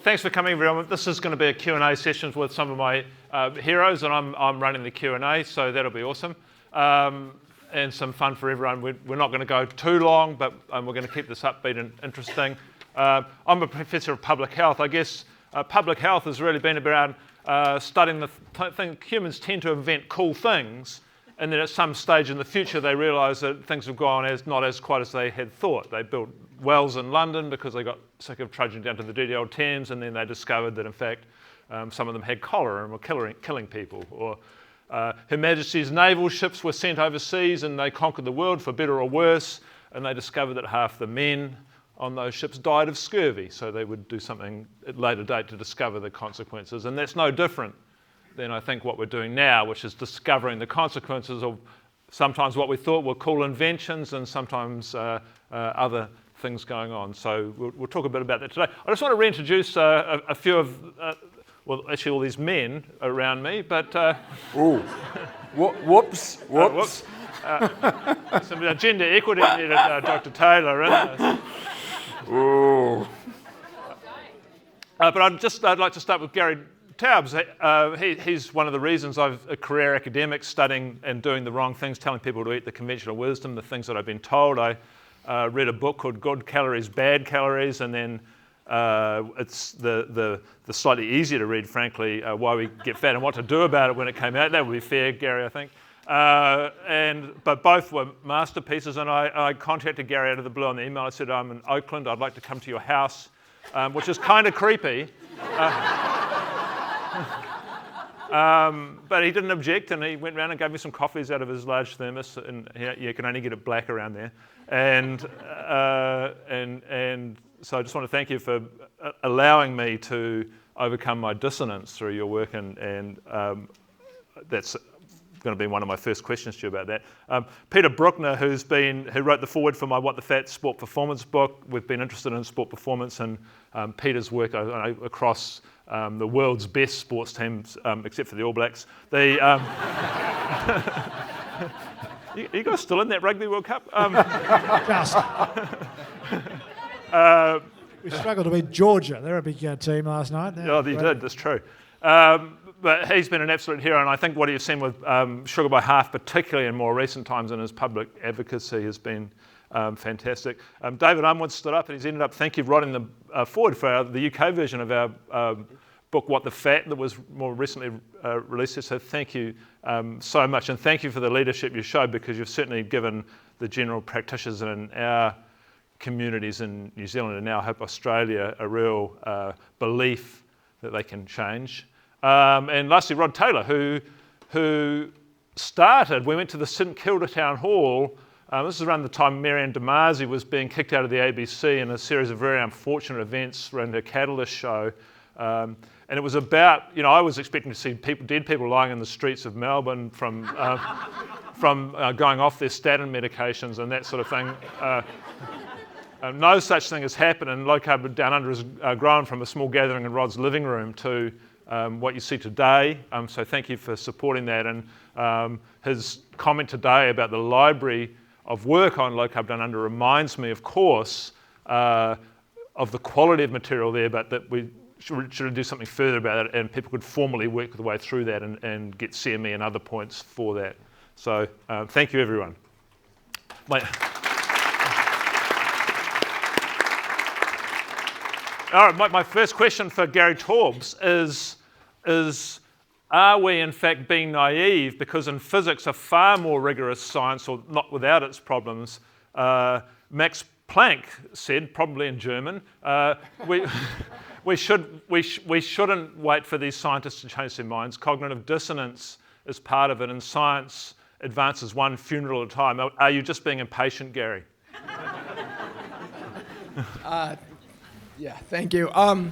thanks for coming, everyone. This is going to be a Q&A session with some of my heroes, and I'm running the Q&A, so that'll be awesome. And some fun for everyone. We're not going to go too long, but we're going to keep this upbeat and interesting. I'm a professor of public health. I guess public health has really been around studying the thing. Humans tend to invent cool things, and then at some stage in the future they realise that things have gone not as quite as they had thought. They built wells in London because they got sick of trudging down to the dirty old Thames, and then they discovered that in fact some of them had cholera and were killing people. Or Her Majesty's naval ships were sent overseas and they conquered the world for better or worse, and they discovered that half the men on those ships died of scurvy, so they would do something at a later date to discover the consequences. And that's no different than I think what we're doing now, which is discovering the consequences of sometimes what we thought were cool inventions and sometimes other things going on. So we'll talk a bit about that today. I just want to reintroduce a few of, well, actually all these men around me, but... Ooh. Whoops. Some gender equity editor, Dr. Tayler. Ooh. But I'd like to start with Gary Taubes. He's one of the reasons I've a career academic studying and doing the wrong things, telling people to eat the conventional wisdom, the things that I've been told. I read a book called Good Calories, Bad Calories, and then it's the slightly easier to read, frankly, Why We Get Fat and What to Do About It when it came out. That would be fair, Gary, I think. But both were masterpieces, and I contacted Gary out of the blue on the email. I said, I'm in Oakland, I'd like to come to your house, which is kind of creepy. But he didn't object, and he went around and gave me some coffees out of his large thermos, and you can only get it black around there. And so I just want to thank you for allowing me to overcome my dissonance through your work, and that's going to be one of my first questions to you about that. Peter Brookner, who wrote the foreword for my What the Fat Sport Performance book. We've been interested in sport performance, and Peter's work across the world's best sports teams, except for the All Blacks. You guys still in that Rugby World Cup? Just. We struggled to beat Georgia. They're a big team last night. Oh, they did. That's true. But he's been an absolute hero, and I think what he's seen with Sugar by Half, particularly in more recent times in his public advocacy, has been fantastic. David Unwin stood up, and he's ended up, thank you, writing the forward for the UK version of our book, What the Fat, that was more recently released. So thank you so much, and thank you for the leadership you showed, because you've certainly given the general practitioners in our communities in New Zealand and now I hope Australia a real belief that they can change. And lastly, Rod Tayler, who started, we went to the St Kilda Town Hall. This is around the time Marianne Damasi was being kicked out of the ABC in a series of very unfortunate events around her Catalyst show. And it was about, I was expecting to see dead people lying in the streets of Melbourne from going off their statin medications and that sort of thing. No such thing has happened, and Low Carb Down Under has grown from a small gathering in Rod's living room to what you see today. So thank you for supporting that. And his comment today about the library of work on Low Carb Down Under reminds me, of course, of the quality of material there, but that we should do something further about it, and people could formally work their way through that and get CME and other points for that. So thank you, everyone. All right, my first question for Gary Taubes is are we in fact being naive? Because in physics, a far more rigorous science, or not without its problems, Max Planck said, probably in German, we shouldn't wait for these scientists to change their minds. Cognitive dissonance is part of it, and science advances one funeral at a time. Are you just being impatient, Gary? Yeah, thank you. I'm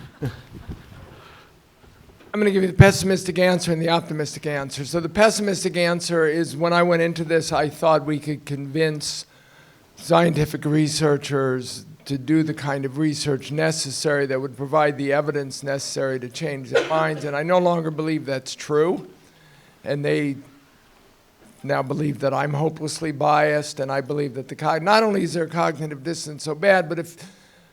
going to give you the pessimistic answer and the optimistic answer. So the pessimistic answer is, when I went into this, I thought we could convince scientific researchers to do the kind of research necessary that would provide the evidence necessary to change their minds, and I no longer believe that's true. And they now believe that I'm hopelessly biased, and I believe that not only is their cognitive dissonance so bad, but if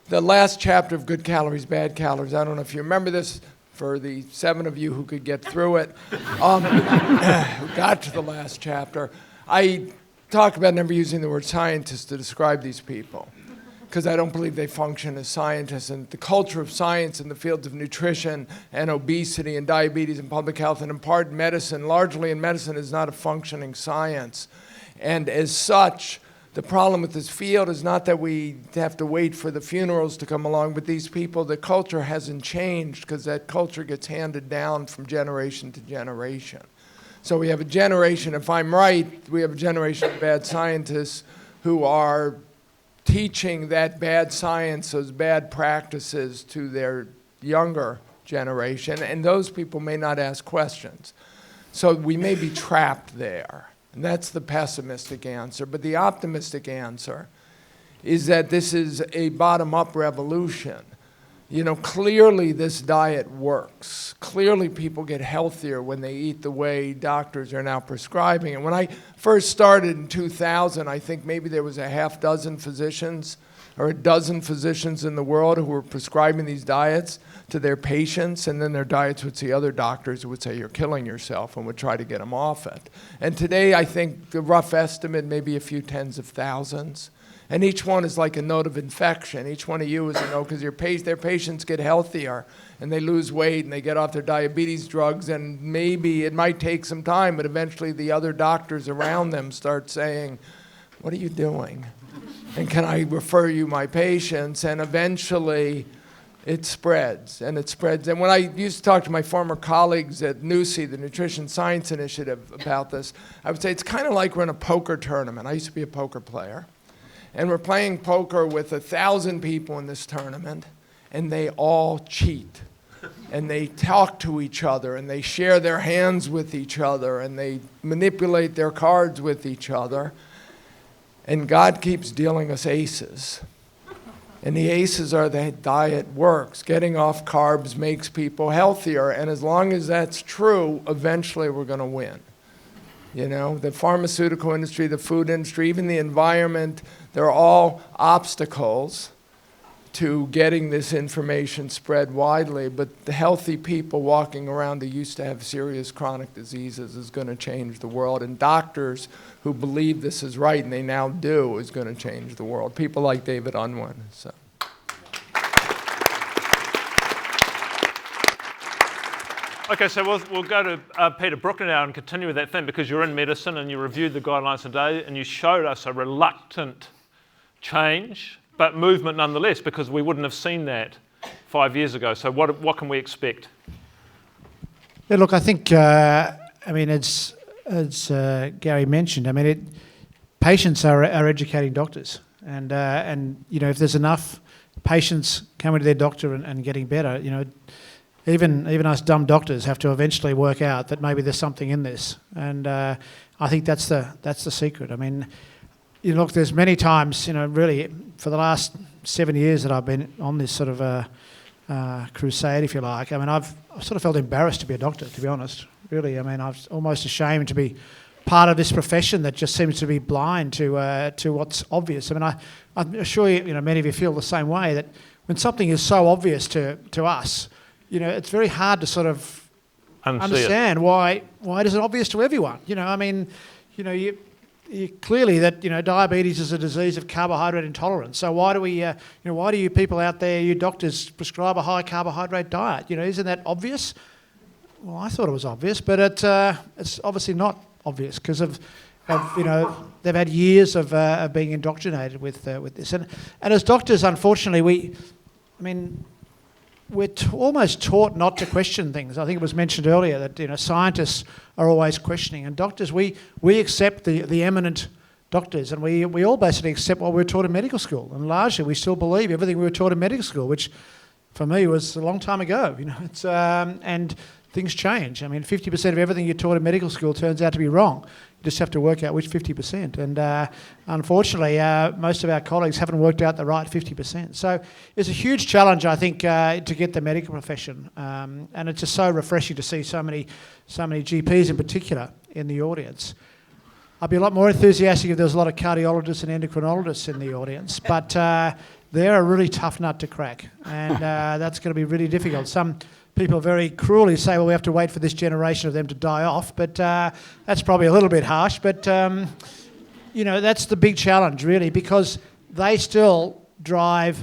the last chapter of Good Calories, Bad Calories, I don't know if you remember this, for the 7 of you who could get through it, who got to the last chapter, I talk about never using the word scientist to describe these people, because I don't believe they function as scientists. And the culture of science in the fields of nutrition and obesity and diabetes and public health and in part medicine, largely in medicine, is not a functioning science. And as such, the problem with this field is not that we have to wait for the funerals to come along, but these people, the culture hasn't changed because that culture gets handed down from generation to generation. So we have a generation, if I'm right, we have a generation of bad scientists who are teaching that bad science, those bad practices to their younger generation, and those people may not ask questions. So we may be trapped there. And that's the pessimistic answer. But the optimistic answer is that this is a bottom-up revolution. You know, clearly this diet works. Clearly people get healthier when they eat the way doctors are now prescribing. And when I first started in 2000, I think maybe there was a half dozen physicians or a dozen physicians in the world who were prescribing these diets to their patients, and then their diets would see other doctors who would say, you're killing yourself, and would try to get them off it. And today, I think the rough estimate may be a few tens of thousands. And each one is like a note of infection. Each one of you is a note, because their patients get healthier, and they lose weight, and they get off their diabetes drugs, and maybe it might take some time, but eventually the other doctors around them start saying, what are you doing? And can I refer you my patients? And eventually it spreads, and it spreads. And when I used to talk to my former colleagues at NUSI, the Nutrition Science Initiative, about this, I would say it's kind of like we're in a poker tournament. I used to be a poker player. And we're playing poker with 1,000 people in this tournament, and they all cheat. And they talk to each other, and they share their hands with each other, and they manipulate their cards with each other. And God keeps dealing us aces. And the aces are that diet works. Getting off carbs makes people healthier. And as long as that's true, eventually we're going to win. You know, the pharmaceutical industry, the food industry, even the environment, they're all obstacles to getting this information spread widely. But the healthy people walking around who used to have serious chronic diseases is going to change the world. And doctors who believe this is right, and they now do, is going to change the world. People like David Unwin. So. Okay, so we'll go to Peter Brookner now and continue with that thing, because you're in medicine and you reviewed the guidelines today and you showed us a reluctant change, but movement nonetheless, because we wouldn't have seen that 5 years ago. So what can we expect? Yeah, look, I think, I mean, as Gary mentioned, I mean, patients are educating doctors. And you know, if there's enough patients coming to their doctor and getting better, you know, even us dumb doctors have to eventually work out that maybe there's something in this. And I think that's the secret. I mean, you know, look, there's many times, you know, really for the last 7 years that I've been on this sort of crusade, if you like. I mean, I've sort of felt embarrassed to be a doctor, to be honest. Really, I mean, I was almost ashamed to be part of this profession that just seems to be blind to what's obvious. I mean, I'm sure you know many of you feel the same way, that when something is so obvious to us, you know, it's very hard to sort of understand why it isn't obvious to everyone. You know, I mean, you know, you clearly that, you know, diabetes is a disease of carbohydrate intolerance. So why do we, you know, why do you people out there, you doctors, prescribe a high carbohydrate diet? You know, isn't that obvious? Well, I thought it was obvious, but it's obviously not obvious because of you know, they've had years of being indoctrinated with this. And as doctors, unfortunately, we're almost taught not to question things. I think it was mentioned earlier that, you know, scientists are always questioning, and doctors, we accept the eminent doctors, and we all basically accept what we were taught in medical school, and largely we still believe everything we were taught in medical school, which for me was a long time ago. You know, it's and things change. I mean, 50% of everything you're taught in medical school turns out to be wrong. You just have to work out which 50%. And unfortunately, most of our colleagues haven't worked out the right 50%. So it's a huge challenge, I think, to get the medical profession. And it's just so refreshing to see so many GPs in particular in the audience. I'd be a lot more enthusiastic if there was a lot of cardiologists and endocrinologists in the audience. But they're a really tough nut to crack, and that's going to be really difficult. Some people very cruelly say, well, we have to wait for this generation of them to die off, but that's probably a little bit harsh. But, that's the big challenge, really, because they still drive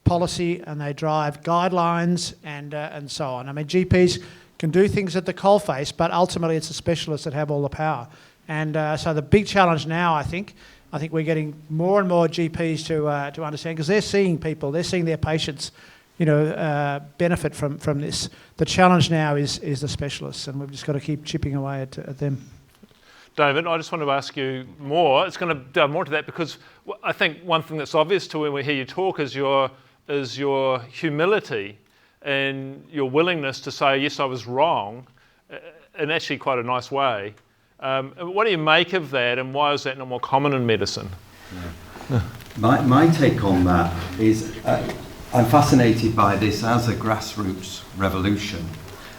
policy and they drive guidelines and so on. I mean, GPs can do things at the coalface, but ultimately it's the specialists that have all the power. And so the big challenge now, I think we're getting more and more GPs to understand, because they're seeing people, they're seeing their patients, benefit from this. The challenge now is the specialists, and we've just got to keep chipping away at them. David, I just want to ask you more. It's going to delve more to that, because I think one thing that's obvious to when we hear you talk is your humility and your willingness to say, yes, I was wrong, in actually quite a nice way. What do you make of that, and why is that not more common in medicine? Yeah. My take on that is I'm fascinated by this as a grassroots revolution.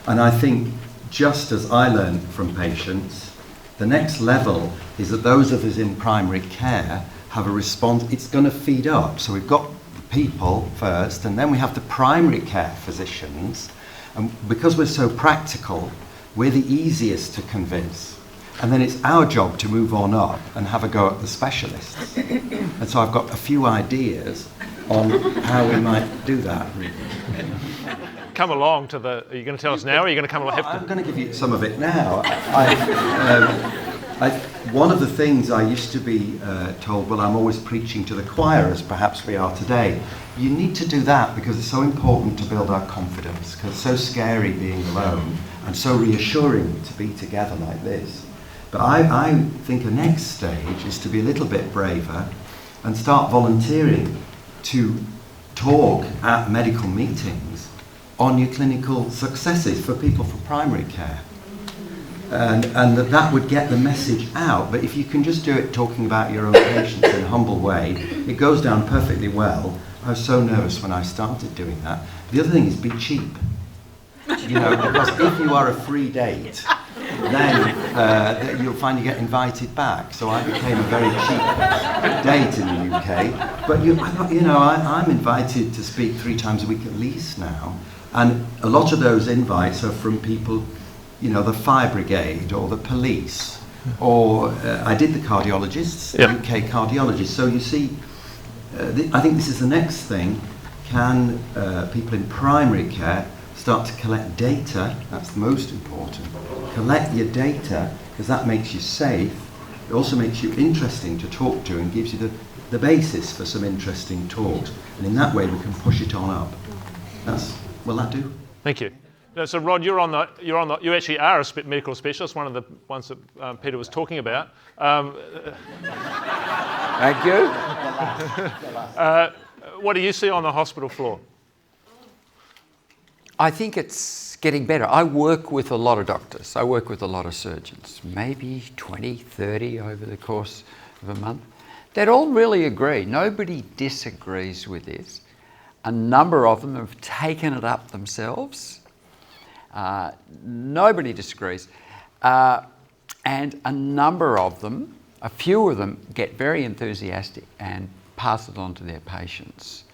And I think just as I learned from patients, the next level is that those of us in primary care have a response. It's going to feed up. So we've got the people first, and then we have the primary care physicians. And because we're so practical, we're the easiest to convince. And then it's our job to move on up and have a go at the specialists. And so I've got a few ideas on how we might do that. Come along to the... Are you going to tell us now, or are you going to come along? I'm going to give you some of it now. One of the things I used to be told, well, I'm always preaching to the choir, as perhaps we are today. You need to do that because it's so important to build our confidence, because it's so scary being alone and so reassuring to be together like this. But I think a next stage is to be a little bit braver and start volunteering to talk at medical meetings on your clinical successes for people for primary care. And that would get the message out. But if you can just do it talking about your own patients in a humble way, it goes down perfectly well. I was so nervous when I started doing that. The other thing is be cheap. Because if you are a free date, then you'll find you get invited back. So I became a very cheap date in the UK. But I'm invited to speak 3 times a week at least now. And a lot of those invites are from people, the fire brigade or the police, or I did the cardiologists, UK cardiologists. So you see, I think this is the next thing. Can people in primary care start to collect data? That's the most important. Collect your data, because that makes you safe. It also makes you interesting to talk to and gives you the basis for some interesting talks. And in that way, we can push it on up. Will that do? Thank you. No, so Rod, you actually are a medical specialist, one of the ones that Peter was talking about. Thank you. What do you see on the hospital floor? I think it's getting better. I work with a lot of doctors. I work with a lot of surgeons, maybe 20, 30 over the course of a month. They'd all really agree. Nobody disagrees with this. A number of them have taken it up themselves. Nobody disagrees. And a number of them, a few of them, get very enthusiastic and pass it on to their patients.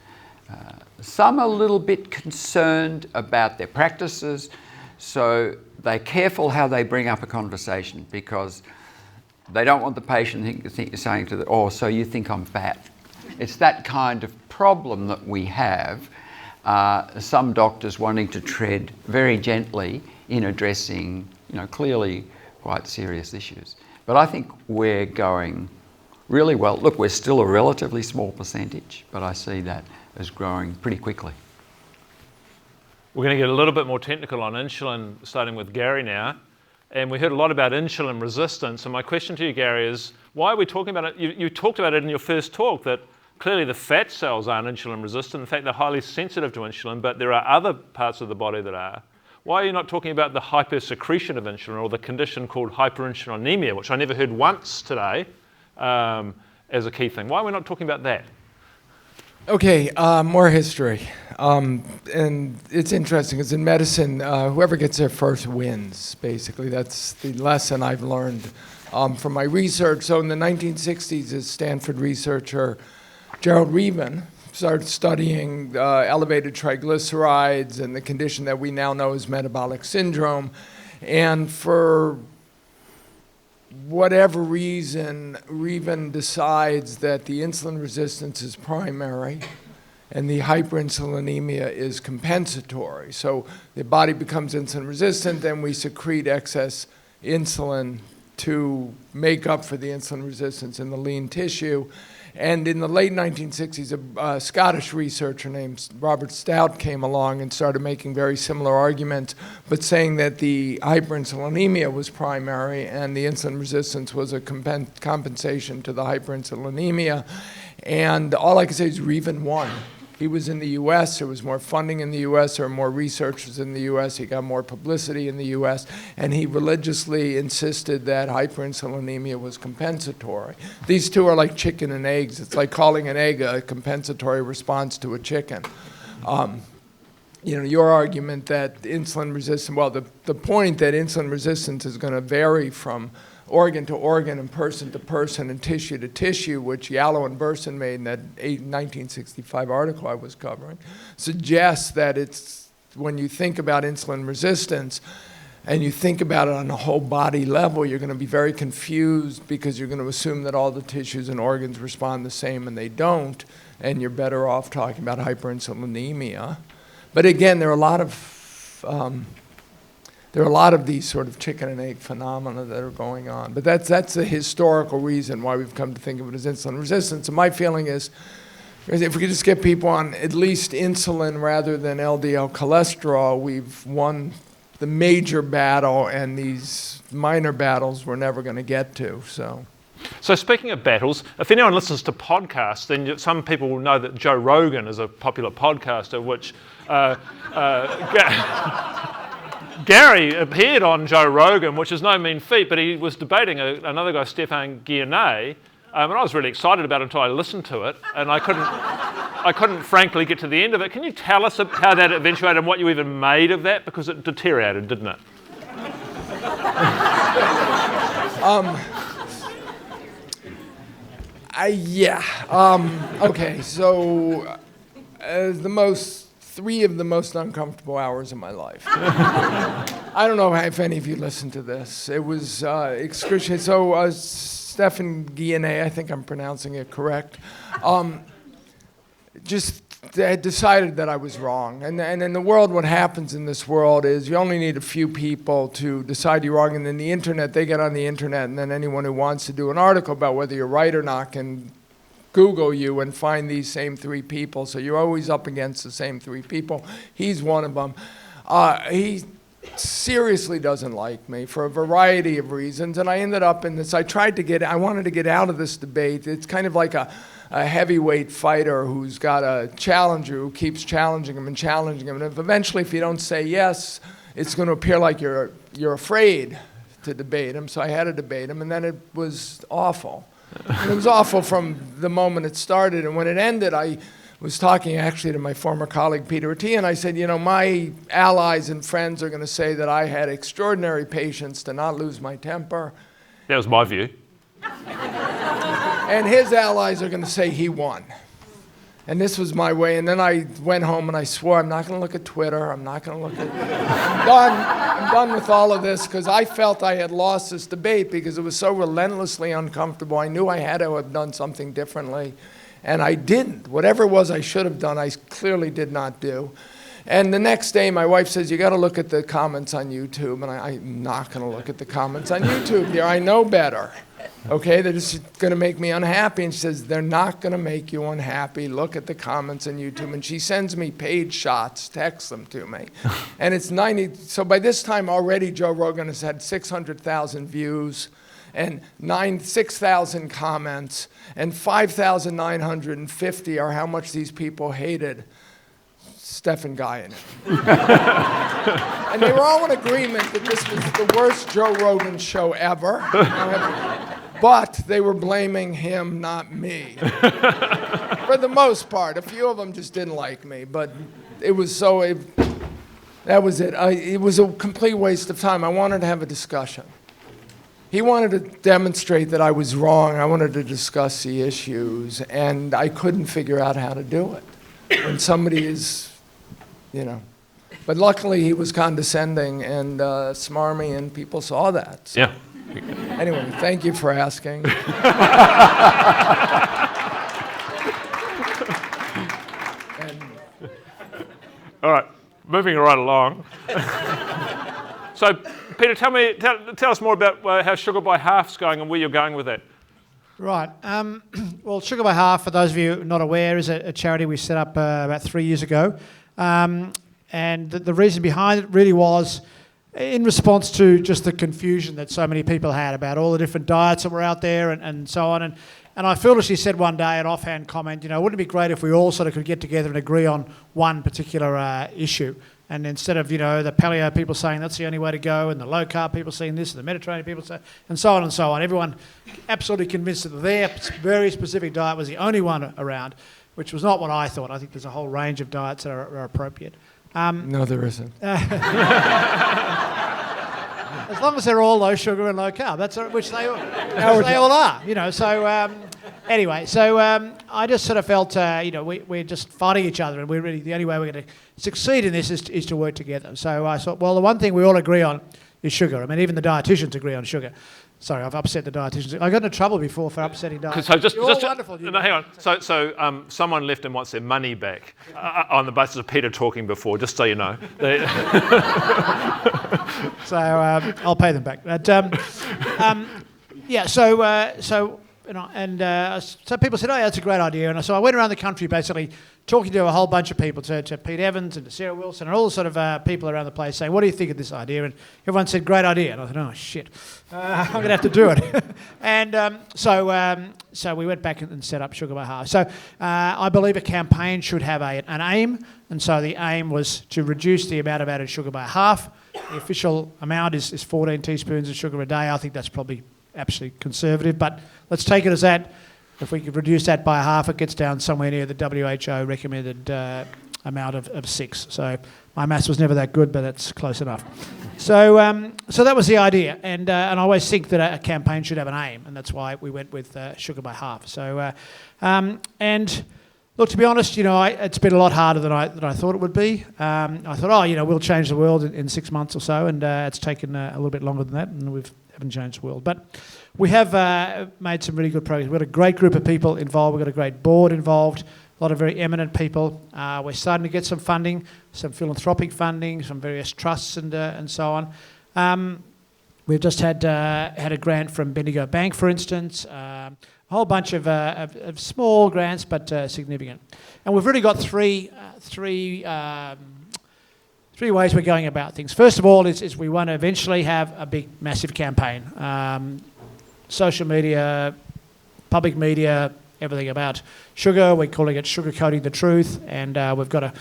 Some are a little bit concerned about their practices, so they're careful how they bring up a conversation, because they don't want the patient to think you're saying to them, oh, so you think I'm fat. It's that kind of problem that we have. Some doctors wanting to tread very gently in addressing, clearly quite serious issues. But I think we're going really well. Look, we're still a relatively small percentage, but I see that as growing pretty quickly. We're going to get a little bit more technical on insulin, starting with Gary now. And we heard a lot about insulin resistance. And my question to you, Gary, is why are we talking about it? You talked about it in your first talk, that clearly the fat cells aren't insulin resistant. In fact, they're highly sensitive to insulin, but there are other parts of the body that are. Why are you not talking about the hypersecretion of insulin, or the condition called hyperinsulinemia, which I never heard once today as a key thing? Why are we not talking about that? Okay, more history. And it's interesting, because in medicine, whoever gets there first wins, basically. That's the lesson I've learned from my research. So in the 1960s, a Stanford researcher, Gerald Reaven, started studying elevated triglycerides and the condition that we now know as metabolic syndrome. And for whatever reason, Reven decides that the insulin resistance is primary and the hyperinsulinemia is compensatory. So the body becomes insulin resistant, and we secrete excess insulin to make up for the insulin resistance in the lean tissue. And in the late 1960s, a Scottish researcher named Robert Stout came along and started making very similar arguments, but saying that the hyperinsulinemia was primary and the insulin resistance was a compensation to the hyperinsulinemia. And all I can say is Reven won. He was in the US, there was more funding in the US, there were more researchers in the US, he got more publicity in the US, and he religiously insisted that hyperinsulinemia was compensatory. These two are like chicken and eggs. It's like calling an egg a compensatory response to a chicken. Your argument that insulin resistance, well, the point that insulin resistance is going to vary from organ to organ and person to person and tissue to tissue, which Yalow and Burson made in that 1965 article I was covering, suggests that it's, when you think about insulin resistance and you think about it on a whole body level, you're going to be very confused because you're going to assume that all the tissues and organs respond the same, and they don't, and you're better off talking about hyperinsulinemia. But again, there are a lot of these sort of chicken and egg phenomena that are going on. But that's the historical reason why we've come to think of it as insulin resistance. And my feeling is, if we could just get people on at least insulin rather than LDL cholesterol, we've won the major battle, and these minor battles we're never going to get to. So speaking of battles, if anyone listens to podcasts, then some people will know that Joe Rogan is a popular podcaster, which Gary appeared on Joe Rogan, which is no mean feat, but he was debating another guy, Stefan Guillenet, and I was really excited about it until I listened to it, and I couldn't frankly get to the end of it. Can you tell us how that eventuated and what you even made of that? Because it deteriorated, didn't it? Okay, so three of the most uncomfortable hours of my life. I don't know if any of you listened to this. It was excruciating. So Stefan Guillenet, I think I'm pronouncing it correct, just had decided that I was wrong. And in the world, what happens in this world is you only need a few people to decide you're wrong, and then the internet, they get on the internet, and then anyone who wants to do an article about whether you're right or not can Google you and find these same three people. So you're always up against the same three people. He's one of them. He seriously doesn't like me for a variety of reasons, and I ended up in this. I wanted to get out of this debate. It's kind of like a heavyweight fighter who's got a challenger who keeps challenging him and challenging him, and eventually, if you don't say yes, it's going to appear like you're afraid to debate him. So I had to debate him, and then it was awful. And it was awful from the moment it started, and when it ended, I was talking actually to my former colleague Peter T, and I said, my allies and friends are going to say that I had extraordinary patience to not lose my temper. That was my view. And his allies are going to say he won. And this was my way. And then I went home and I swore I'm not going to look at Twitter. I'm not going to look at... I'm done with all of this, because I felt I had lost this debate because it was so relentlessly uncomfortable. I knew I had to have done something differently. And I didn't. Whatever it was I should have done, I clearly did not do. And the next day, my wife says, you got to look at the comments on YouTube. And I'm not going to look at the comments on YouTube, dear. I know better. Okay, they're just going to make me unhappy. And she says, they're not going to make you unhappy. Look at the comments on YouTube. And she sends me page shots, texts them to me. And it's 90. So by this time already, Joe Rogan has had 600,000 views and 6,000 comments. And 5,950 are how much these people hated Stefan Guillenet. And they were all in agreement that this was the worst Joe Rogan show ever. But they were blaming him, not me. For the most part. A few of them just didn't like me. But it was that was it. It was a complete waste of time. I wanted to have a discussion. He wanted to demonstrate that I was wrong. I wanted to discuss the issues, and I couldn't figure out how to do it. When somebody is, But luckily he was condescending and smarmy, and people saw that. So. Yeah. Anyway, thank you for asking. All right, moving right along. So, Peter, tell us more about how Sugar by Half's going and where you're going with that. Right. Well, Sugar by Half, for those of you not aware, is a charity we set up about 3 years ago. And the reason behind it really was in response to just the confusion that so many people had about all the different diets that were out there and so on. And I foolishly said one day, an offhand comment, wouldn't it be great if we all sort of could get together and agree on one particular issue? And instead of, the paleo people saying that's the only way to go, and the low carb people saying this, and the Mediterranean people say, and so on, everyone absolutely convinced that their very specific diet was the only one around, which was not what I thought. I think there's a whole range of diets that are appropriate. No, there isn't. As long as they're all low sugar and low carb, which they all are, So anyway, I just sort of felt, we're just fighting each other, and the only way we're going to succeed in this is to work together. So I thought, well, the one thing we all agree on is sugar. I mean, even the dietitians agree on sugar. Sorry, I've upset the dietitians. I got into trouble before for upsetting dietitians. You're all wonderful. No, hang on. So someone left and wants their money back on the basis of Peter talking before, just so you know. So I'll pay them back. But so people said, oh, yeah, that's a great idea. And so I went around the country basically talking to a whole bunch of people, to Pete Evans and to Sarah Wilson and all the sort of people around the place saying, what do you think of this idea? And everyone said, great idea. And I thought, oh, shit, I'm going to have to do it. And so we went back and set up Sugar by Half. So I believe a campaign should have an aim. And so the aim was to reduce the amount of added sugar by half. The official amount is 14 teaspoons of sugar a day. I think that's probably absolutely conservative, but let's take it as that. If we could reduce that by half, it gets down somewhere near the WHO recommended amount of 6. So my maths was never that good, but that's close enough. So that was the idea, and I always think that a campaign should have an aim, and that's why we went with Sugar by Half. So and look, to be honest, it's been a lot harder than I thought it would be. I thought, we'll change the world in 6 months or so, and it's taken a little bit longer than that, and we haven't changed the world. But we have made some really good progress. We've got a great group of people involved. We've got a great board involved, a lot of very eminent people. We're starting to get some funding, some philanthropic funding, some various trusts and so on. We've just had a grant from Bendigo Bank, for instance. A whole bunch of small grants, but significant. And we've really got three ways we're going about things. First of all is we want to eventually have a big, massive campaign. Social media, public media, everything about sugar. We're calling it Sugarcoating the Truth, and we've got a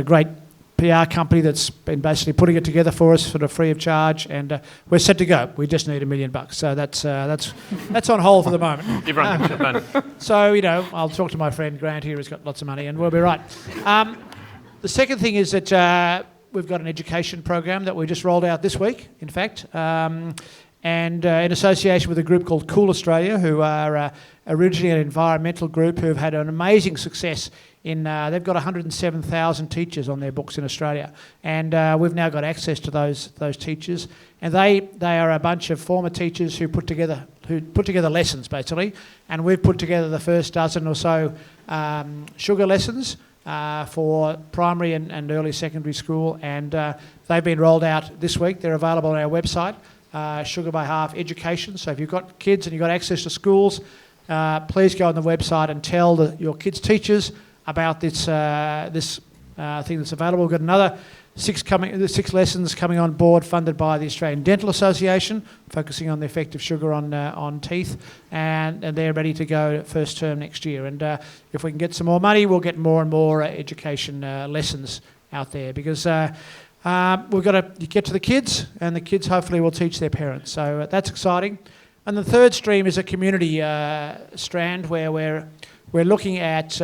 great PR company that's been basically putting it together for us sort of free of charge, and we're set to go. We just need $1 million. So that's on hold for the moment. Everyone can jump in. So, I'll talk to my friend Grant here who's got lots of money, and we'll be right. The second thing is that we've got an education program that we just rolled out this week, in fact, and in association with a group called Cool Australia, who are originally an environmental group who've had an amazing success in, they've got 107,000 teachers on their books in Australia, and we've now got access to those teachers, and they are a bunch of former teachers who put together lessons basically, and we've put together the first dozen or so sugar lessons for primary and early secondary school, and they've been rolled out this week. They're available on our website, Sugar by Half Education. So if you've got kids and you've got access to schools, please go on the website and tell your kids' teachers about this thing that's available. We've got another 6 lessons coming on board, funded by the Australian Dental Association, focusing on the effect of sugar on teeth, and they're ready to go first term next year. And if we can get some more money, we'll get more and more education lessons out there, because we've got to get to the kids, and the kids hopefully will teach their parents. So that's exciting. And the third stream is a community strand where we're looking at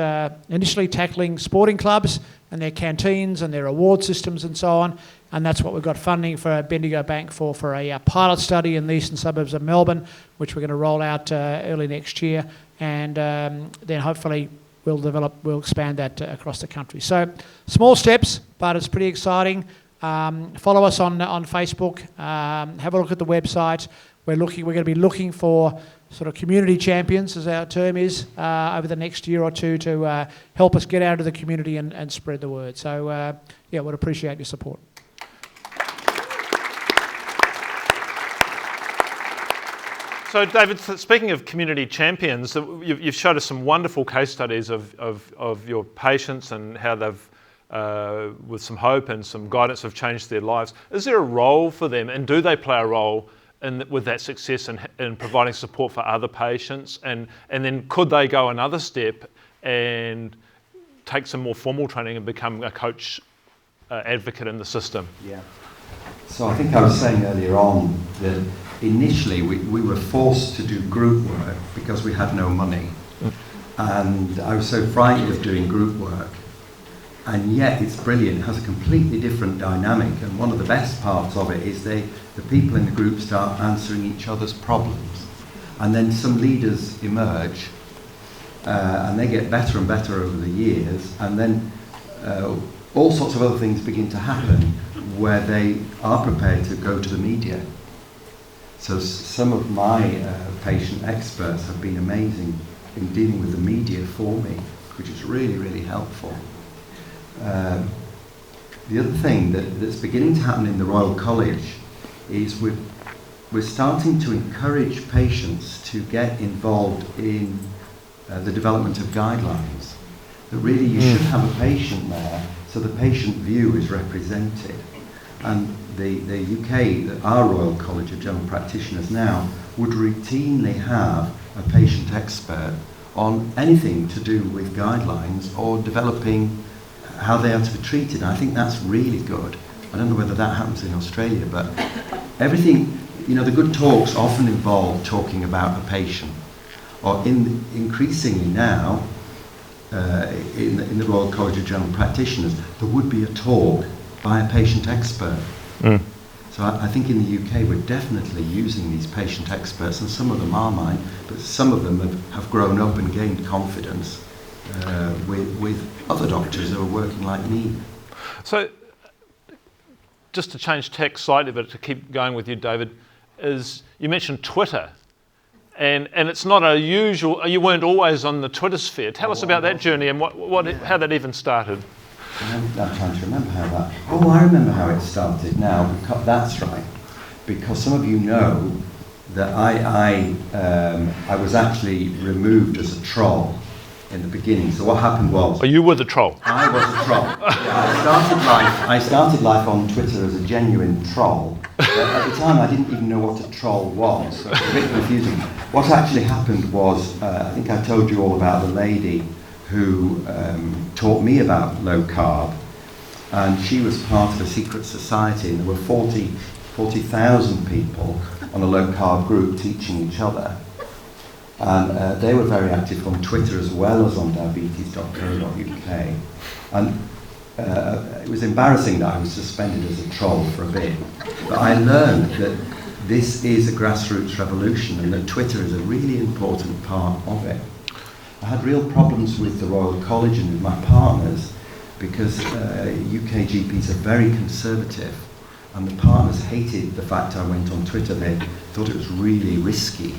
initially tackling sporting clubs and their canteens and their award systems and so on, and that's what we've got funding for Bendigo Bank for a pilot study in the eastern suburbs of Melbourne, which we're going to roll out early next year, and then hopefully we'll expand that across the country. So small steps, but it's pretty exciting. Follow us on Facebook. Have a look at the website. We're going to be looking for sort of community champions, as our term is, over the next year or two to help us get out into the community and spread the word. So yeah, would appreciate your support. So, David, speaking of community champions, you've showed us some wonderful case studies of your patients and how they've, with some hope and some guidance, have changed their lives. Is there a role for them, and do they play a role with that success in providing support for other patients? And then could they go another step and take some more formal training and become a coach advocate in the system? Yeah. So I think I was saying earlier on that initially we were forced to do group work because we had no money. And I was so frightened of doing group work. And yet it's brilliant, it has a completely different dynamic. And one of the best parts of it is the people in the group start answering each other's problems. And then some leaders emerge and they get better and better over the years. And then all sorts of other things begin to happen where they are prepared to go to the media. So some of my patient experts have been amazing in dealing with the media for me, which is really, really helpful. The other thing that's beginning to happen in the Royal College is we're starting to encourage patients to get involved in the development of guidelines. That really you should have a patient there so the patient view is represented. And the UK, our Royal College of General Practitioners now, would routinely have a patient expert on anything to do with guidelines or developing how they are to be treated. And I think that's really good. I don't know whether that happens in Australia, but everything, the good talks often involve talking about a patient. Or increasingly now, in the Royal College of General Practitioners, there would be a talk by a patient expert. So I think in the UK we're definitely using these patient experts, and some of them are mine, but some of them have grown up and gained confidence with other doctors who are working like me. So just to change tack slightly, but to keep going with you, David, is you mentioned Twitter. And it's not a usual, you weren't always on the Twitter sphere. Tell us about that journey and how that even started. I'm trying to remember how that... Oh, I remember how it started now. That's right. Because some of you know that I was actually removed as a troll in the beginning. So what happened was... Oh, you were the troll. I was a troll. Yeah, I started life on Twitter as a genuine troll. But at the time, I didn't even know what a troll was. So it was a bit confusing. What actually happened was, I think I told you all about the lady who taught me about low carb, and she was part of a secret society, and there were 40,000 people on a low carb group teaching each other, and they were very active on Twitter as well as on diabetes.co.uk, and it was embarrassing that I was suspended as a troll for a bit, but I learned that this is a grassroots revolution and that Twitter is a really important part of it. I had real problems with the Royal College and with my partners because UK GPs are very conservative, and the partners hated the fact I went on Twitter. They thought it was really risky.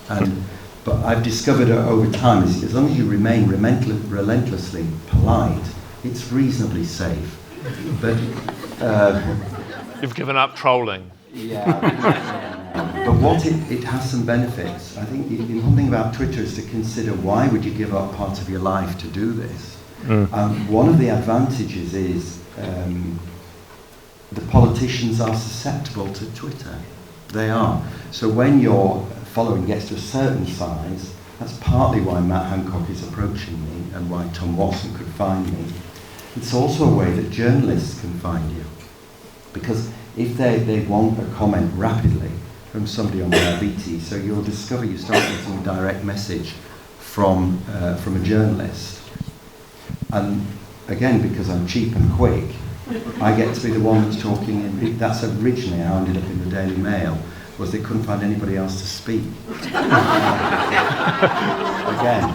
But I've discovered over time, as long as you remain relentlessly polite, it's reasonably safe. But you've given up trolling. Yeah. But it has some benefits. I think the one thing about Twitter is to consider why would you give up part of your life to do this? One of the advantages is the politicians are susceptible to Twitter. They are. So when your following gets to a certain size, that's partly why Matt Hancock is approaching me and why Tom Watson could find me. It's also a way that journalists can find you. Because if they want a comment rapidly from somebody on diabetes, so you'll discover you start getting a direct message from a journalist. And again, because I'm cheap and quick, I get to be the one that's talking in. That's originally how I ended up in the Daily Mail, was they couldn't find anybody else to speak. Again.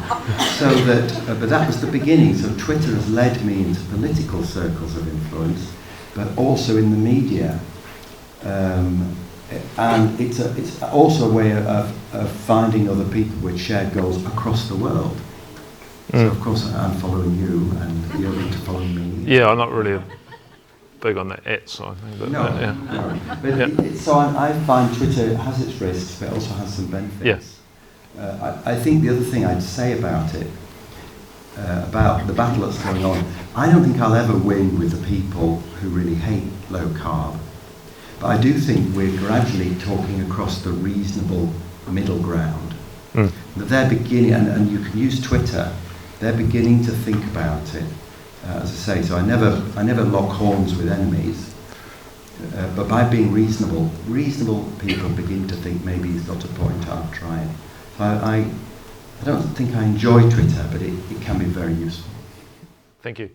So that, but that was the beginning. So Twitter has led me into political circles of influence, but also in the media. And it's also a way of finding other people with shared goals across the world. So of course I'm following you, and you're into following me. Yeah, I'm not really big on the side thing, but No, yeah. no. But so I find Twitter has its risks, but also has some benefits. I think the other thing I'd say about it, about the battle that's going on, I don't think I'll ever win with the people who really hate low carb. But I do think we're gradually talking across the reasonable middle ground. That they're beginning, and you can use Twitter, they're beginning to think about it. As I say, so I never lock horns with enemies. But by being reasonable people begin to think maybe it's not a point, I'll try it. So I don't think I enjoy Twitter, but it can be very useful. Thank you.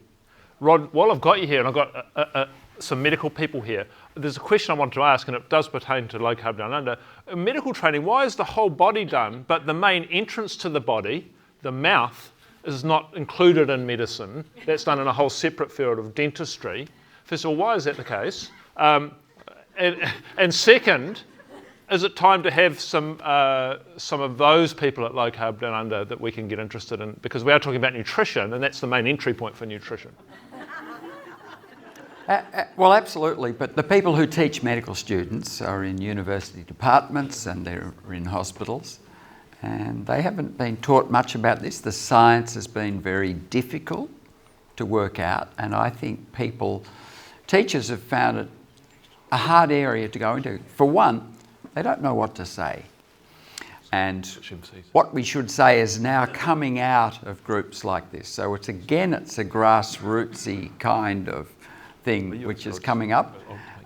Rod, while I've got you here, and I've got some medical people here, there's a question I wanted to ask, and it does pertain to low carb down under. In medical training, why is the whole body done, but the main entrance to the body, the mouth, is not included in medicine? That's done in a whole separate field of dentistry. First of all, why is that the case? And second, is it time to have some of those people at low carb down under that we can get interested in? Because we are talking about nutrition, and that's the main entry point for nutrition. Well, absolutely, but the people who teach medical students are in university departments and they're in hospitals, and they haven't been taught much about this. The science has been very difficult to work out, and I think teachers have found it a hard area to go into. For one, they don't know what to say. And what we should say is now coming out of groups like this. So it's a grassrootsy kind of thing which is coming up,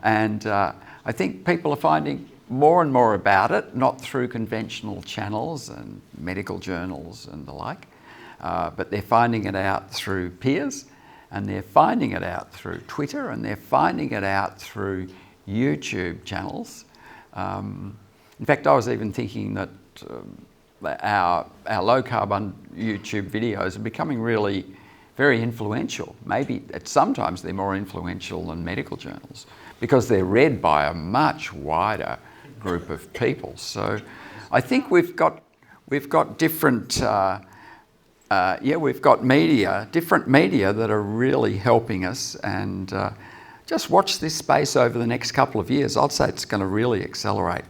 and I think people are finding more and more about it, not through conventional channels and medical journals and the like, but they're finding it out through peers, and they're finding it out through Twitter, and they're finding it out through YouTube channels. In fact, I was even thinking that our low carb on YouTube videos are becoming really very influential. Maybe sometimes they're more influential than medical journals because they're read by a much wider group of people. So I think we've got different we've got different media that are really helping us, and just watch this space over the next couple of years. I'd say it's going to really accelerate.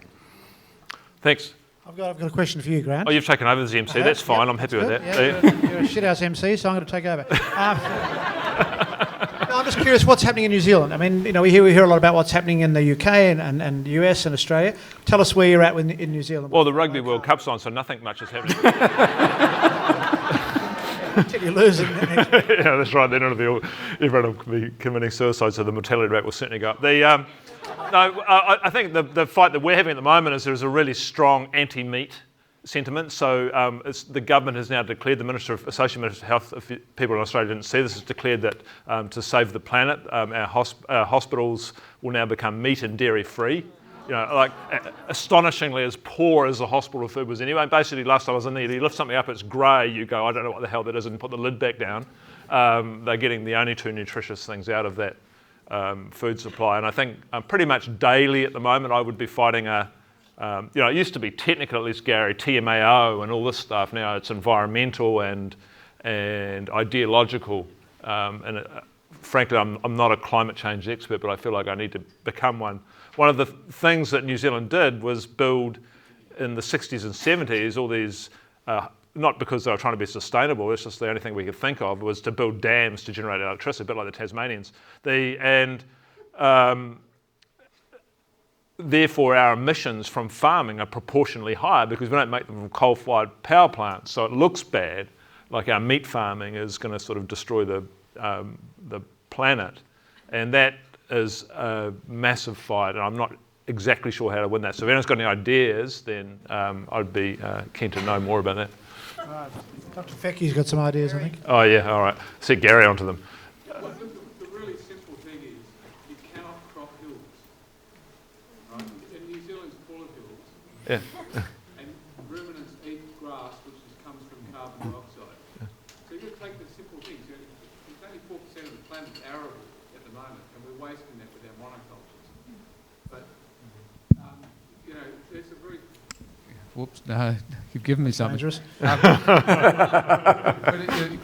Thanks. I've got a question for you, Grant. Oh, you've taken over as the MC. That's fine. I'm happy with that. Yeah, you're a shithouse MC, so I'm going to take over. I'm just curious, what's happening in New Zealand? I mean, we hear a lot about what's happening in the UK and the US and Australia. Tell us where you're at in New Zealand. Well, the Rugby World Cup's on, so nothing much is happening. Until you're losing. Yeah, that's right. Then everyone will be committing suicide, so the mortality rate will certainly go up. I think the fight that we're having at the moment is there's a really strong anti-meat sentiment. So the government has now declared, the Associate Minister of Health, if people in Australia didn't see this, has declared that to save the planet, our hospitals will now become meat and dairy free. Astonishingly as poor as the hospital food was anyway. Basically, last time I was in there, you lift something up, it's grey, you go, I don't know what the hell that is, and put the lid back down. They're getting the only two nutritious things out of that food supply. And I think pretty much daily at the moment, I would be fighting it used to be technical, at least, Gary, TMAO and all this stuff. Now it's environmental and ideological. Frankly, I'm not a climate change expert, but I feel like I need to become one. One of the things that New Zealand did was build in the 60s and 70s all these, not because they were trying to be sustainable, it's just the only thing we could think of, was to build dams to generate electricity, a bit like the Tasmanians. Therefore, our emissions from farming are proportionally higher because we don't make them from coal-fired power plants. So it looks bad, like our meat farming is going to sort of destroy the planet. And that is a massive fight, and I'm not exactly sure how to win that. So if anyone's got any ideas, then I'd be keen to know more about that. Dr. Fecky's got some ideas, I think. Oh, yeah, all right. Set Gary onto them. The really simple thing is Yeah. And ruminants eat grass, which comes from carbon dioxide. So you take the simple things. There's only 4% of the planet's arable at the moment, and we're wasting that with our monocultures. But, there's a very... Whoops, no, you've given me something. Dangerous.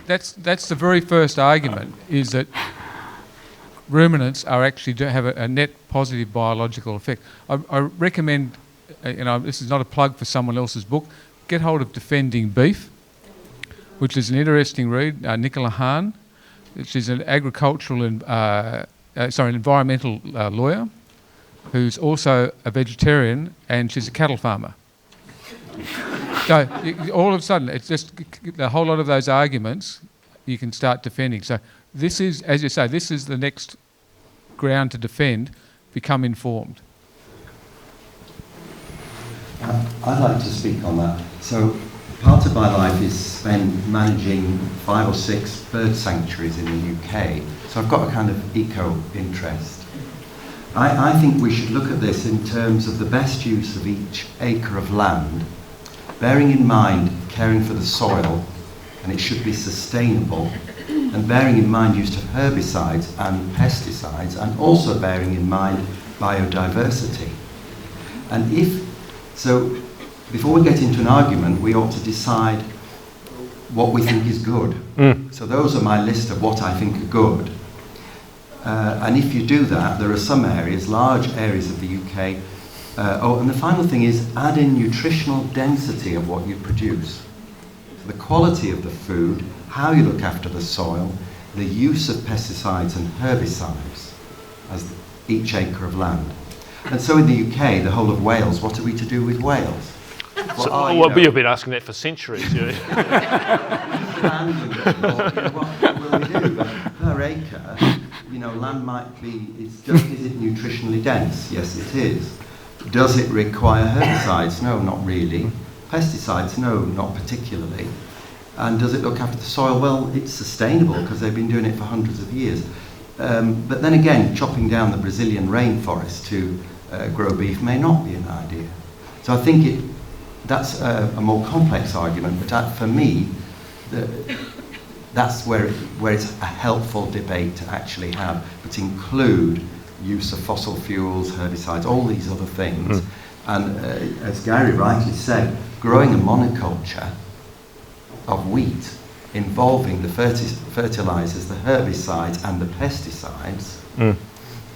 That's the very first argument, is that ruminants are actually do have a net positive biological effect. I recommend, this is not a plug for someone else's book, get hold of Defending Beef, which is an interesting read. Nicola Hahn, which is an environmental lawyer, who's also a vegetarian, and she's a cattle farmer. So all of a sudden, it's just a whole lot of those arguments you can start defending. So this is, as you say, this is the next ground to defend. Become informed. I'd like to speak on that. So part of my life is spent managing 5 or 6 bird sanctuaries in the UK. So I've got a kind of eco-interest. I think we should look at this in terms of the best use of each acre of land, bearing in mind caring for the soil, and it should be sustainable, and bearing in mind use of herbicides and pesticides, and also bearing in mind biodiversity. And before we get into an argument, we ought to decide what we think is good. So those are my list of what I think are good. And if you do that, there are some areas, large areas of the UK. And the final thing is add in nutritional density of what you produce. So the quality of the food, how you look after the soil, the use of pesticides and herbicides as each acre of land. And so in the UK, the whole of Wales, what are we to do with Wales? Well, you've been asking that for centuries. What will we do? But per acre, land might be, is it nutritionally dense? Yes, it is. Does it require herbicides? No, not really. Pesticides? No, not particularly. And does it look after the soil? Well, it's sustainable because they've been doing it for hundreds of years. But then again, chopping down the Brazilian rainforest to grow beef may not be an idea. So I think that's a more complex argument, but for me, that's where it's a helpful debate to actually have, but include use of fossil fuels, herbicides, all these other things. And as Gary rightly said, growing a monoculture of wheat involving the fertilizers, the herbicides and the pesticides,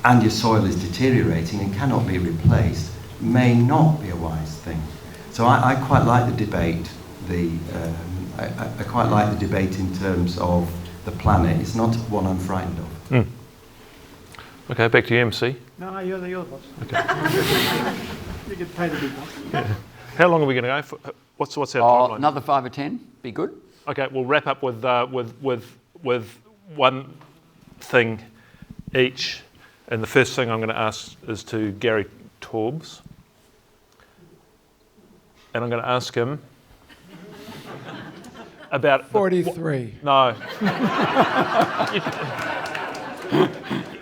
and your soil is deteriorating and cannot be replaced, may not be a wise thing. So I quite like the debate. I quite like the debate in terms of the planet. It's not one I'm frightened of. Okay, back to you, MC. No, you're the boss. Okay. You get paid a big boss. Yeah. How long are we going to go for? What's our timeline? Another 5 or 10, be good. Okay, we'll wrap up with one thing each, and the first thing I'm going to ask is to Gary Taubes, and I'm going to ask him about 43. No.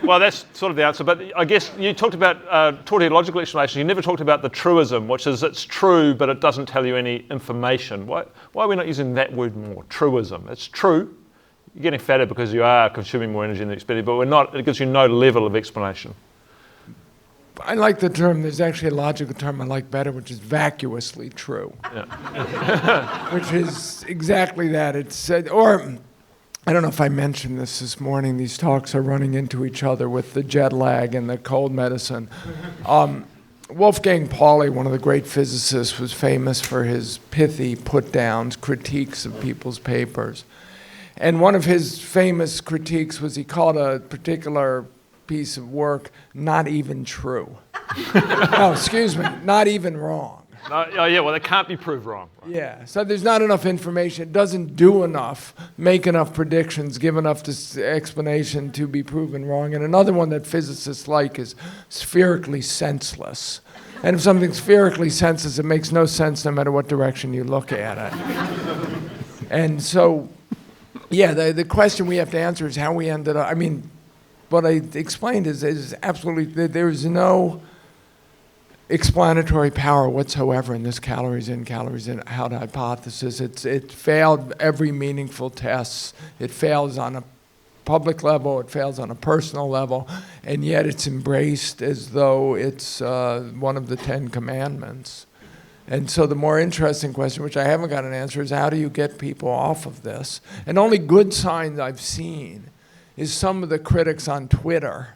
Well, that's sort of the answer, but I guess you talked about tautological explanation. You never talked about the truism, which is it's true, but it doesn't tell you any information. Why are we not using that word more? Truism. It's true. You're getting fatter because you are consuming more energy than expected, but it gives you no level of explanation. I like the term, there's actually a logical term I like better, which is vacuously true. Yeah. Which is exactly that. It's, or I don't know if I mentioned this morning, these talks are running into each other with the jet lag and the cold medicine. Wolfgang Pauli, one of the great physicists, was famous for his pithy put-downs, critiques of people's papers. And one of his famous critiques was he called a particular piece of work not even true. No, excuse me, not even wrong. Well, it can't be proved wrong. Yeah, so there's not enough information. It doesn't do enough, make enough predictions, give enough explanation to be proven wrong. And another one that physicists like is spherically senseless. And if something's spherically senseless, it makes no sense no matter what direction you look at it. And so, yeah, the question we have to answer is how we ended up, what I explained is absolutely, there is no explanatory power whatsoever in this calories in, calories out hypothesis. It failed every meaningful test. It fails on a public level, it fails on a personal level, and yet it's embraced as though it's one of the 10 commandments. And so the more interesting question, which I haven't got an answer, is how do you get people off of this? And only good signs I've seen is some of the critics on Twitter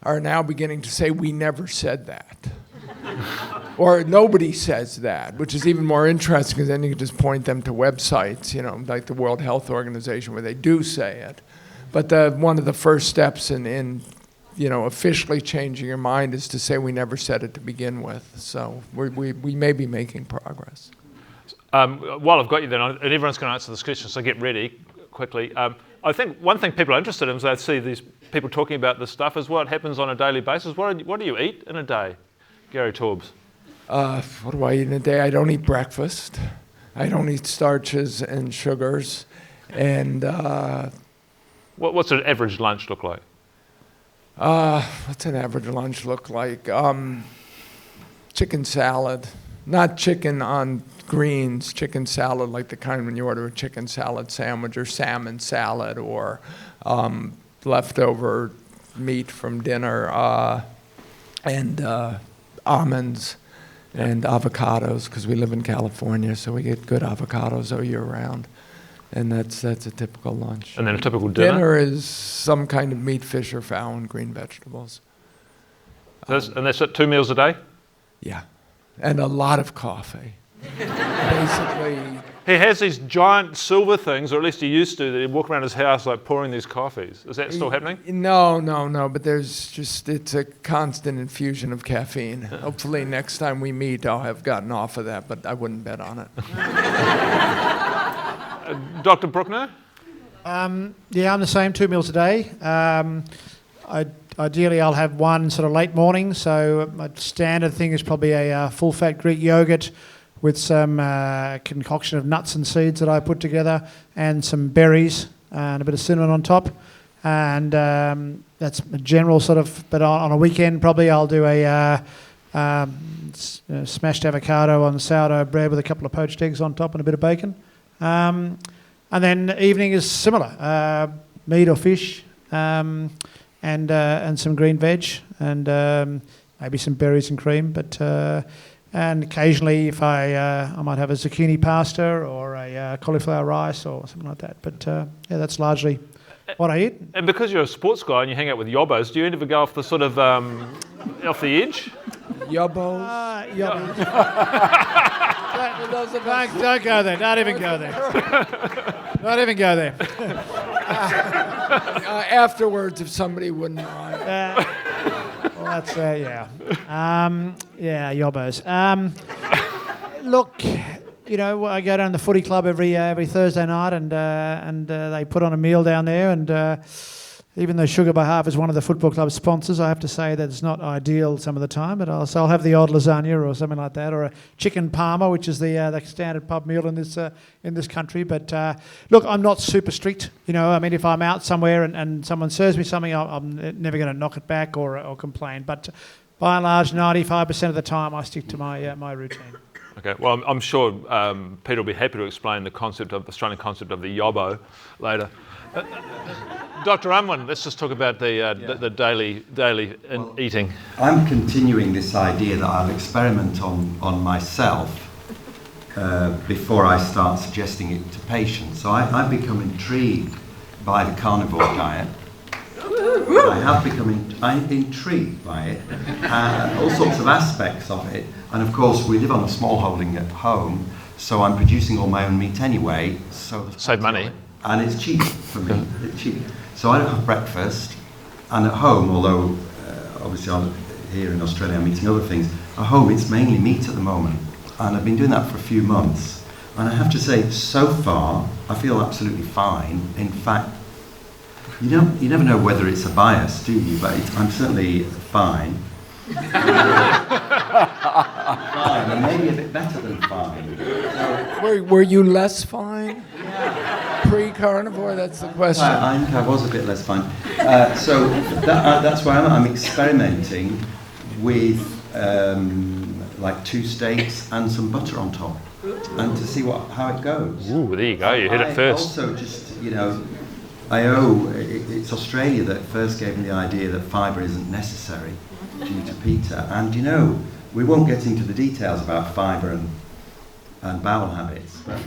are now beginning to say, we never said that. Or nobody says that, which is even more interesting because then you can just point them to websites, like the World Health Organization where they do say it. But one of the first steps in officially changing your mind is to say we never said it to begin with. So we may be making progress. While I've got you then, and everyone's going to answer this question, so get ready quickly. I think one thing people are interested in is they see these people talking about this stuff is what happens on a daily basis. What do you eat in a day? Gary Taubes. What do I eat in a day? I don't eat breakfast. I don't eat starches and sugars. And what's an average lunch look like? What's an average lunch look like? Chicken salad. Not chicken on greens, chicken salad like the kind when you order a chicken salad sandwich or salmon salad or leftover meat from dinner and almonds and avocados because we live in California, so we get good avocados all year round. And that's a typical lunch. And then a typical dinner? Dinner is some kind of meat, fish, or fowl, and green vegetables. And that's it, 2 meals a day? Yeah. And a lot of coffee. Basically. He has these giant silver things, or at least he used to, that he'd walk around his house like pouring these coffees. Is that still happening? No. But it's a constant infusion of caffeine. Hopefully next time we meet, I'll have gotten off of that, but I wouldn't bet on it. Dr. Brookner? Yeah, I'm the same, 2 meals a day. Ideally, I'll have one sort of late morning, so my standard thing is probably a full-fat Greek yogurt with some concoction of nuts and seeds that I put together and some berries and a bit of cinnamon on top. And that's a general sort of, but on a weekend probably I'll do a smashed avocado on sourdough bread with a couple of poached eggs on top and a bit of bacon. And then evening is similar, meat or fish, and some green veg, and maybe some berries and cream. But and occasionally, if I might have a zucchini pasta or a cauliflower rice or something like that. But yeah, that's largely what I eat. And because you're a sports guy and you hang out with yobbos, do you ever go off the sort of off the edge? Yobbos? Yobbos. Don't go there. Don't even go there. Don't even go there. Afterwards, if somebody wouldn't mind. Well, that's yeah. Yeah, yobbos. Look, I go down to the footy club every Thursday night, and they put on a meal down there, and even though Sugar by Half is one of the football club's sponsors, I have to say that it's not ideal some of the time, but I'll have the odd lasagna or something like that, or a chicken parma, which is the standard pub meal in this country. But look, I'm not super strict. If I'm out somewhere and someone serves me something, I'm never going to knock it back or complain. But by and large, 95% of the time, I stick to my routine. Okay, well, I'm sure Peter will be happy to explain the Australian concept of the yobbo later. Dr. Unwin, let's just talk about the daily eating. I'm continuing this idea that I'll experiment on myself before I start suggesting it to patients. So I've become intrigued by the carnivore diet. I have become intrigued by it, all sorts of aspects of it. And of course, we live on a small holding at home, so I'm producing all my own meat anyway. So save money. And it's cheap for me. It's cheap. So I don't have breakfast, and at home, although obviously here in Australia I'm eating other things, at home it's mainly meat at the moment, and I've been doing that for a few months. And I have to say, so far, I feel absolutely fine. In fact, you never know whether it's a bias, do you? But I'm certainly fine. Fine, and maybe a bit better than fine. Were you less fine? Pre-carnivore, that's the question. I think I was a bit less fine. So that's why I'm experimenting with like 2 steaks and some butter on top, and to see how it goes. Ooh, there you go. You hit it first. Also, just it's Australia that first gave me the idea that fibre isn't necessary, due to Peter. And we won't get into the details about fibre and bowel habits, but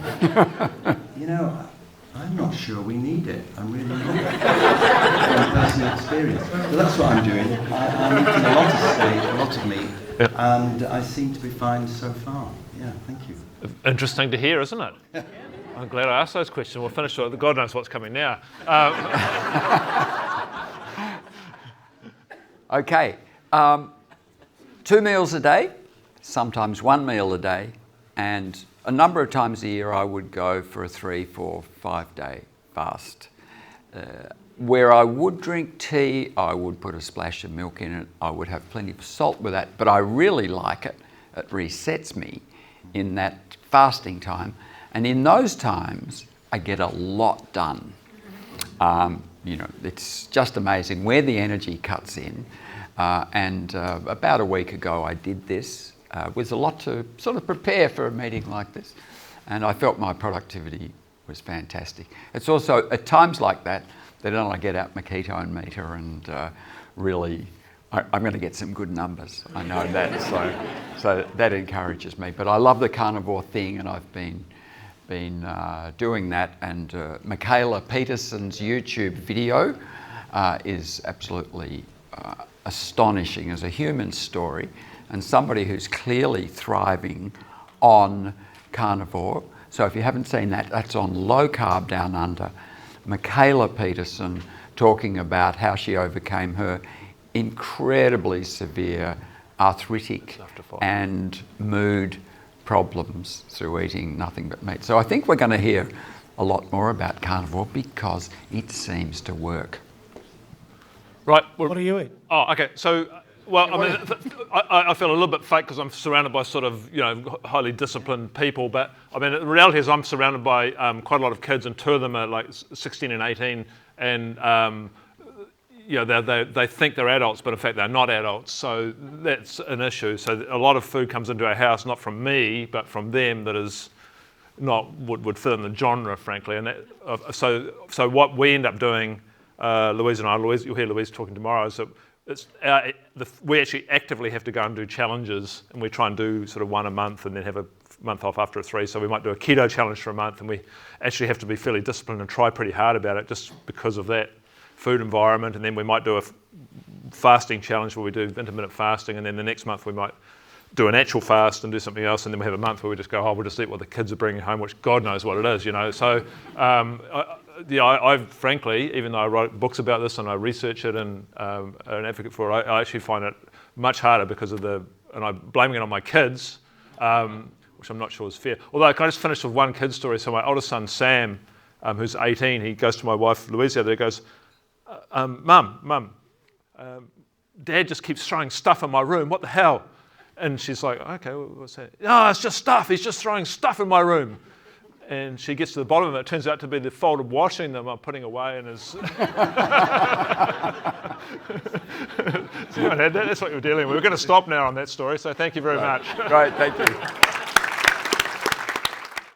I'm not sure we need it. I'm really not. From personal experience. So that's what I'm doing. I'm eating a lot of steak, a lot of meat, and I seem to be fine so far. Yeah, thank you. Interesting to hear, isn't it? I'm glad I asked those questions. We'll finish with God knows what's coming now. Okay. 2 meals a day, sometimes 1 meal a day, and a number of times a year I would go for a 3, 4, 5 day fast. Where I would drink tea, I would put a splash of milk in it. I would have plenty of salt with that, but I really like it. It resets me in that fasting time. And in those times, I get a lot done. It's just amazing where the energy cuts in. About a week ago, I did this with a lot to sort of prepare for a meeting like this. And I felt my productivity was fantastic. It's also at times like that then I get out my ketone meter and really, I'm going to get some good numbers. I know that, so that encourages me. But I love the carnivore thing, and I've been doing that. And Michaela Peterson's YouTube video is absolutely astonishing as a human story, and somebody who's clearly thriving on carnivore. So if you haven't seen that, that's on Low Carb Down Under. Michaela Peterson talking about how she overcame her incredibly severe arthritic and mood problems through eating nothing but meat. So I think we're going to hear a lot more about carnivore because it seems to work. Right. What do you eat? Oh, okay. So, well, I feel a little bit fake because I'm surrounded by sort of, highly disciplined people. But I mean, the reality is I'm surrounded by quite a lot of kids, and 2 of them are like 16 and 18, and they think they're adults, but in fact they're not adults. So that's an issue. So a lot of food comes into our house, not from me, but from them, that is not would fit in the genre, frankly. And so what we end up doing, Louise and I, you'll hear Louise talking tomorrow, is that we actually actively have to go and do challenges, and we try and do sort of 1 a month and then have a month off after a 3. So we might do a keto challenge for a month, and we actually have to be fairly disciplined and try pretty hard about it just because of that food environment. And then we might do a fasting challenge where we do intermittent fasting, and then the next month we might do an actual fast and do something else, and then we have a month where we just go, we'll just eat what the kids are bringing home, which God knows what it is, So I frankly, even though I write books about this and I research it and are an advocate for it, I actually find it much harder because of and I'm blaming it on my kids, which I'm not sure is fair. Although, can I just finish with one kid story? So my oldest son, Sam, who's 18, he goes to my wife, Louise, the other day, goes, Mum, Dad just keeps throwing stuff in my room. What the hell? And she's like, okay, what's that? No, it's just stuff. He's just throwing stuff in my room. And she gets to the bottom of it. It turns out to be the folded washing them I'm putting away in his... So that's what you're dealing with. We're going to stop now on that story, so thank you very much. Great, thank you.